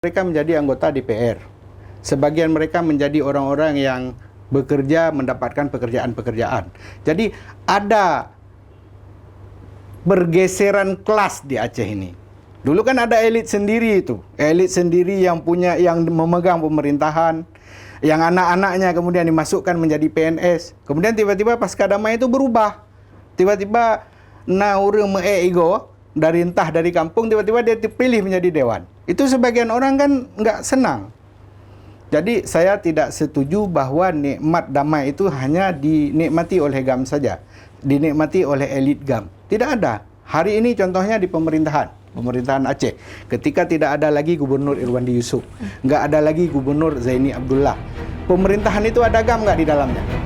Mereka menjadi anggota DPR. Sebagian mereka menjadi orang-orang yang bekerja mendapatkan pekerjaan-pekerjaan. Jadi ada pergeseran kelas di Aceh ini. Dulu kan ada elit sendiri itu. Elit sendiri yang memegang pemerintahan, yang anak-anaknya kemudian dimasukkan menjadi PNS. Kemudian tiba-tiba pasca damai itu berubah. Tiba-tiba dari kampung tiba-tiba dia dipilih menjadi dewan. Itu sebagian orang kan nggak senang. Jadi saya tidak setuju bahwa nikmat damai itu hanya dinikmati oleh GAM saja, dinikmati oleh elit GAM. Tidak ada. Hari ini contohnya di pemerintahan Aceh, ketika tidak ada lagi Gubernur Irwandi Yusuf, nggak ada lagi Gubernur Zaini Abdullah. Pemerintahan itu ada GAM nggak di dalamnya?